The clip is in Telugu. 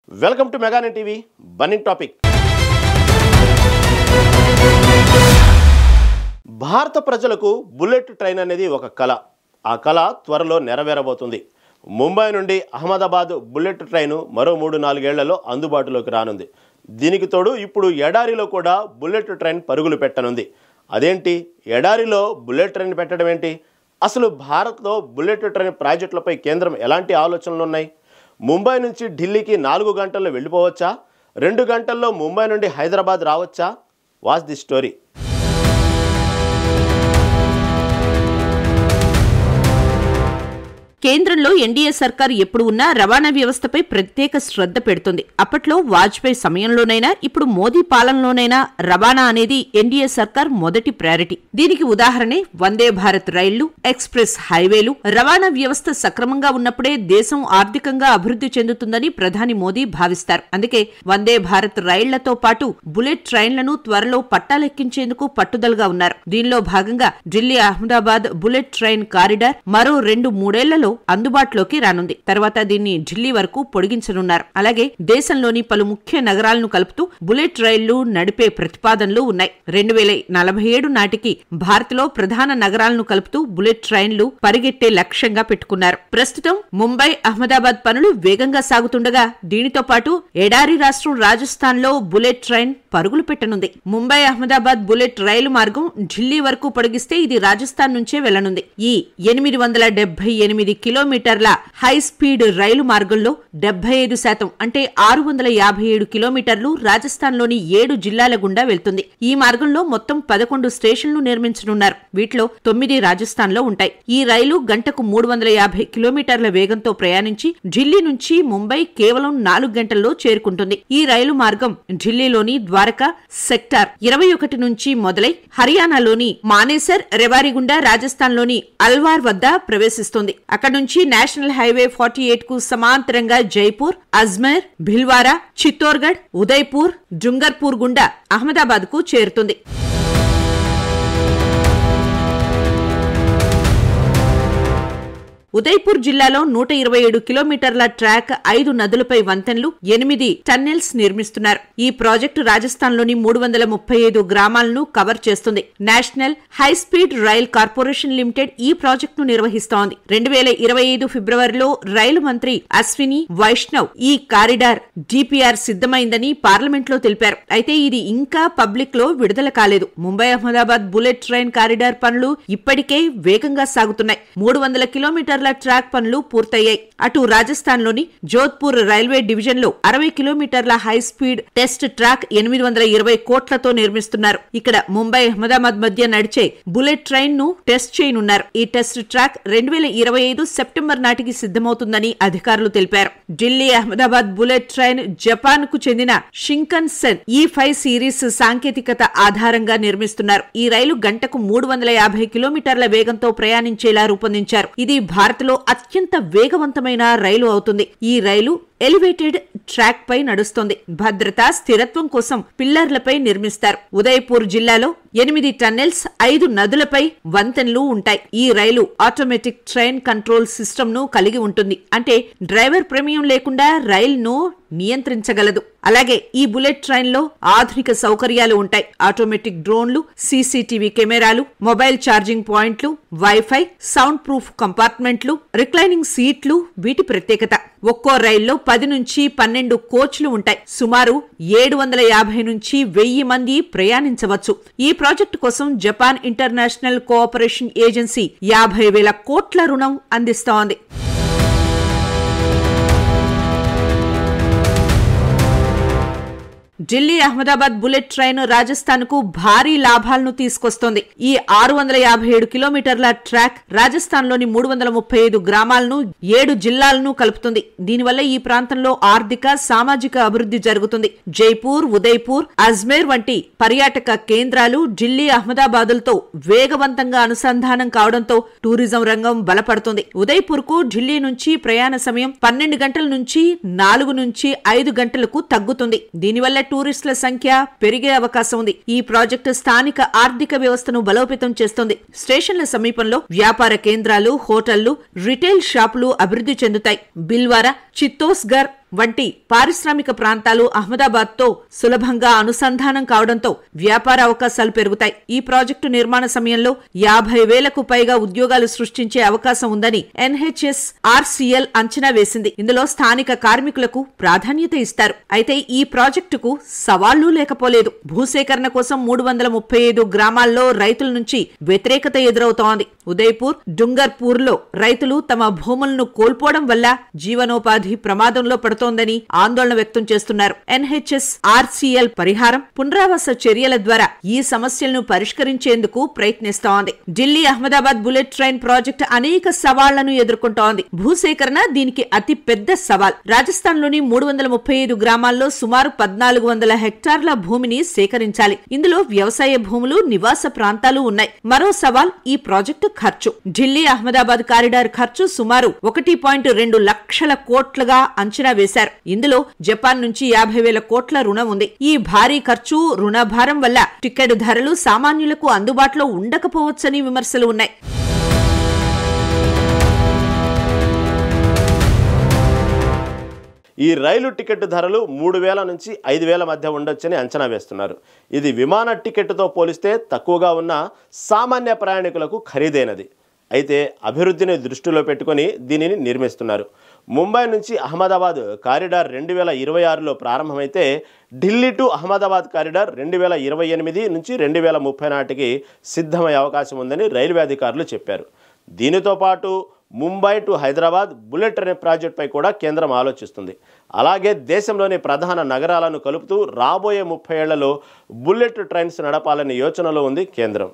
Welcome to Meganet TV burning topic. భారత ప్రజలకు బుల్లెట్ ట్రైన్ అనేది ఒక కళ. ఆ కళ త్వరలో నెరవేరబోతుంది. ముంబై నుండి అహ్మదాబాద్ బుల్లెట్ ట్రైను మరో 3-4 ఏళ్లలో అందుబాటులోకి రానుంది. దీనికి తోడు ఇప్పుడు ఎడారిలో కూడా బుల్లెట్ ట్రైన్ పరుగులు పెట్టనుంది. అదేంటి, ఎడారిలో బుల్లెట్ ట్రైన్ పెట్టడం ఏంటి? అసలు భారత్లో బుల్లెట్ ట్రైన్ ప్రాజెక్టులపై కేంద్రం ఎలాంటి ఆలోచనలు ఉన్నాయి? ముంబై నుంచి ఢిల్లీకి 4 గంటల్లో వెళ్ళిపోవచ్చా? 2 గంటల్లో ముంబై నుండి హైదరాబాద్ రావచ్చా? Watch the story. కేంద్రంలో ఎన్డీఏ సర్కారు ఎప్పుడు ఉన్నా రవాణా వ్యవస్థపై ప్రత్యేక శ్రద్ధ పెడుతుంది. అప్పట్లో వాజ్పేయి సమయంలోనైనా ఇప్పుడు మోదీ పాలనలోనైనా రవాణా అనేది ఎన్డీఏ సర్కార్ మొదటి ప్రయారిటీ. దీనికి ఉదాహరణే వందే భారత్ రైళ్లు, ఎక్స్ప్రెస్ హైవేలు. రవాణా వ్యవస్థ సక్రమంగా ఉన్నప్పుడే దేశం ఆర్థికంగా అభివృద్ధి చెందుతుందని ప్రధాని మోదీ భావిస్తారు. అందుకే వందే భారత్ రైళ్లతో పాటు బుల్లెట్ ట్రైన్లను త్వరలో పట్టాలెక్కించేందుకు పట్టుదలగా ఉన్నారు. దీనిలో భాగంగా Delhi Ahmedabad bullet train corridor మరో 2-3 ఏళ్లలో అందుబాటులోకి రానుంది. తర్వాత దీన్ని ఢిల్లీ వరకు పొడిగించనున్నారు. అలాగే దేశంలోని పలు ముఖ్య నగరాలను కలుపుతూ బుల్లెట్ రైళ్లు నడిపే ప్రతిపాదనలు ఉన్నాయి. 2047 నాటికి భారత్లో ప్రధాన నగరాలను కలుపుతూ బుల్లెట్ ట్రైన్లు పరిగెట్టే లక్ష్యంగా పెట్టుకున్నారు. ప్రస్తుతం ముంబై అహ్మదాబాద్ పనులు వేగంగా సాగుతుండగా దీనితో పాటు ఎడారి రాష్ట్రం రాజస్థాన్ లో బుల్లెట్ ట్రైన్ పరుగులు పెట్టనుంది. ముంబై అహ్మదాబాద్ బుల్లెట్ రైలు మార్గం ఢిల్లీ వరకు పొడిగిస్తే ఇది రాజస్థాన్ నుంచే వెళ్లనుంది. ఈ 878 కిలోమీటర్ల హై స్పీడ్ రైలు మార్గంలో 75% అంటే 657 కిలోమీటర్లు రాజస్థాన్ లోని 7 జిల్లాల గుండా వెళ్తుంది. ఈ మార్గంలో మొత్తం 11 స్టేషన్లు నిర్మించనున్నారు. వీటిలో 9 రాజస్థాన్ లో ఉంటాయి. ఈ రైలు గంటకు 350 కిలోమీటర్ల వేగంతో ప్రయాణించి ఢిల్లీ నుంచి ముంబై కేవలం 4 గంటల్లో చేరుకుంటుంది. ఈ రైలు మార్గం ఢిల్లీలోని ద్వారకా సెక్టార్ 21 నుంచి మొదలై హర్యానాలోని మానేసర్, రెవారీ గుండా రాజస్థాన్ లోని అల్వార్ వద్ద ప్రవేశిస్తుంది. అక్కడ నుంచి నేషనల్ హైవే 48 కు సమాంతరంగా జైపూర్, అజ్మేర్, భిల్వారా, చిత్తోర్గఢ్, ఉదయ్పూర్, డుంగర్పూర్ గుండా అహ్మదాబాద్ కు చేరుతుంది. ఉదయ్పూర్ జిల్లాలో 127 కిలోమీటర్ల ట్రాక్, 5 నదులపై వంతెనలు, 8 టన్నెల్స్ నిర్మిస్తున్నారు. ఈ ప్రాజెక్టు రాజస్థాన్లోని 335 గ్రామాలను కవర్ చేస్తుంది. National high speed rail corporation limited ఈ ప్రాజెక్టును నిర్వహిస్తోంది. 2025 ఫిబ్రవరిలో రైలు మంత్రి అశ్విని వైష్ణవ్ ఈ కారిడార్ డిపిఆర్ సిద్ధమైందని పార్లమెంట్ లో తెలిపారు. అయితే ఇది ఇంకా పబ్లిక్ లో విడుదల కాలేదు. Mumbai Ahmedabad bullet train corridor పనులు ఇప్పటికే వేగంగా సాగుతున్నాయి. 300 కిలోమీటర్ల ట్రాక్ పనులు పూర్తయ్యాయి. అటు రాజస్థాన్ లోని జోధ్పూర్ రైల్వే డివిజన్ లో 60 కిలోమీటర్ల హై స్పీడ్ టెస్ట్ ట్రాక్ 820 కోట్లతో నిర్మిస్తున్నారు. ఇక్కడ ముంబై అహ్మదాబాద్ మధ్య నడిచే బుల్లెట్ ట్రైన్ ను టెస్ట్ చేయనున్నారు. ఈ టెస్ట్ ట్రాక్ 2025 సెప్టెంబర్ నాటికి సిద్ధమవుతుందని అధికారులు తెలిపారు. Delhi Ahmedabad bullet train Japan కు చెందిన షింకన్సెన్ E5 సిరీస్ సాంకేతికత ఆధారంగా నిర్మిస్తున్నారు. ఈ రైలు గంటకు 350 కిలోమీటర్ల వేగంతో ప్రయాణించేలా రూపొందించారు. ఇది భారత్లో అత్యంత వేగవంతమైన రైలు అవుతుంది. ఈ రైలు ఎలివేటెడ్ ట్రాక్ పై నడుస్తోంది. భద్రత, స్థిరత్వం కోసం పిల్లర్లపై నిర్మిస్తారు. ఉదయ్పూర్ జిల్లాలో 8 టన్నెల్స్, 5 నదులపై వంతెనలు ఉంటాయి. ఈ రైలు ఆటోమేటిక్ ట్రైన్ కంట్రోల్ సిస్టమ్ ను కలిగి ఉంటుంది. అంటే డ్రైవర్ ప్రమేయం లేకుండా రైలును నియంత్రించగలదు. అలాగే ఈ బుల్లెట్ ట్రైన్ లో ఆధునిక సౌకర్యాలు ఉంటాయి. ఆటోమేటిక్ డ్రోన్లు, సీసీటీవీ కెమెరాలు, మొబైల్ ఛార్జింగ్ పాయింట్లు, వైఫై, సౌండ్ ప్రూఫ్ కంపార్ట్మెంట్లు, రిక్లైనింగ్ సీట్లు వీటి ప్రత్యేకత. ఒక్కో రైల్లో 10 నుంచి 12 కోచ్లు ఉంటాయి. సుమారు 750 నుంచి 1000 మంది ప్రయాణించవచ్చు. ఈ ప్రాజెక్టు కోసం జపాన్ ఇంటర్నేషనల్ కోఆపరేషన్ ఏజెన్సీ 50,000 కోట్ల రుణం అందిస్తోంది. ఢిల్లీ అహ్మదాబాద్ బుల్లెట్ ట్రైన్ రాజస్థాన్ కు భారీ లాభాలను తీసుకొస్తోంది. ఈ 657 కిలోమీటర్ల ట్రాక్ రాజస్థాన్ లోని 335 గ్రామాలను, 7 జిల్లాలను కలుపుతుంది. దీనివల్ల ఈ ప్రాంతంలో ఆర్థిక, సామాజిక అభివృద్ధి జరుగుతుంది. జైపూర్, ఉదయ్పూర్, అజ్మేర్ వంటి పర్యాటక కేంద్రాలు ఢిల్లీ అహ్మదాబాదులతో వేగవంతంగా అనుసంధానం కావడంతో టూరిజం రంగం బలపడుతుంది. ఉదయ్పూర్ కు ఢిల్లీ నుంచి ప్రయాణ సమయం 12 గంటల నుంచి 4 నుంచి 5 గంటలకు తగ్గుతుంది. దీనివల్ల టూరిస్టుల సంఖ్య పెరిగే అవకాశం ఉంది. ఈ ప్రాజెక్టు స్థానిక ఆర్థిక వ్యవస్థను బలోపేతం చేస్తుంది. స్టేషన్ల సమీపంలో వ్యాపార కేంద్రాలు, హోటళ్లు, రిటైల్ షాపులు అభివృద్ధి చెందుతాయి. బిల్వారా, చిత్తోస్గర్, వంటి పారిశ్రామిక ప్రాంతాలు అహ్మదాబాద్తో సులభంగా అనుసంధానం కావడంతో వ్యాపార అవకాశాలు పెరుగుతాయి. ఈ ప్రాజెక్టు నిర్మాణ సమయంలో 50,000కు పైగా ఉద్యోగాలు సృష్టించే అవకాశం ఉందని NHSRCL అంచనా వేసింది. ఇందులో స్థానిక కార్మికులకు ప్రాధాన్యత ఇస్తారు. అయితే ఈ ప్రాజెక్టుకు సవాళ్లు లేకపోలేదు. భూసేకరణ కోసం 335 గ్రామాల్లో రైతుల నుంచి వ్యతిరేకత ఎదురవుతోంది. ఉదయ్పూర్, డుంగర్పూర్లో రైతులు తమ భూములను కోల్పోవడం వల్ల జీవనోపాధి ప్రమాదంలో పడుతోందని ఆందోళన వ్యక్తం చేస్తున్నారు. NHSRCL పరిహారం, పునరావాస చర్యల ద్వారా ఈ సమస్యలను పరిష్కరించేందుకు ప్రయత్నిస్తోంది. Delhi Ahmedabad bullet train project అనేక సవాళ్లను ఎదుర్కొంటోంది. భూసేకరణ దీనికి అతి పెద్ద సవాల్. రాజస్థాన్లోని 335 గ్రామాల్లో సుమారు 1400 హెక్టార్ల భూమిని సేకరించాలి. ఇందులో వ్యవసాయ భూములు, నివాస ప్రాంతాలు ఉన్నాయి. మరో సవాల్ ఈ ప్రాజెక్టు ఖర్చు. ఢిల్లీ అహ్మదాబాద్ కారిడార్ ఖర్చు సుమారు 1.2 లక్షల కోట్లుగా అంచనా వేశారు. ఇందులో జపాన్ నుంచి 50,000 కోట్ల రుణం ఉంది. ఈ భారీ ఖర్చు, రుణభారం వల్ల టికెట్ ధరలు సామాన్యులకు అందుబాటులో ఉండకపోవచ్చని విమర్శలు ఉన్నాయి. ఈ రైలు టికెట్ ధరలు 3,000 నుంచి 5,000 మధ్య ఉండొచ్చని అంచనా వేస్తున్నారు. ఇది విమాన టికెట్తో పోలిస్తే తక్కువగా ఉన్న సామాన్య ప్రయాణికులకు ఖరీదైనది. అయితే అభివృద్ధిని దృష్టిలో పెట్టుకుని దీనిని నిర్మిస్తున్నారు. ముంబై నుంచి అహ్మదాబాద్ కారిడార్ 2026లో ప్రారంభమైతే ఢిల్లీ టు అహ్మదాబాద్ కారిడార్ 2028 నుంచి 2030 నాటికి సిద్ధమయ్యే అవకాశం ఉందని రైల్వే అధికారులు చెప్పారు. దీనితో పాటు Mumbai to Hyderabad bullet train ప్రాజెక్టుపై కూడా కేంద్రం ఆలోచిస్తుంది. అలాగే దేశంలోని ప్రధాన నగరాలను కలుపుతూ రాబోయే 30 ఏళ్లలో బుల్లెట్ ట్రైన్స్ నడపాలనే యోచనలో ఉంది కేంద్రం.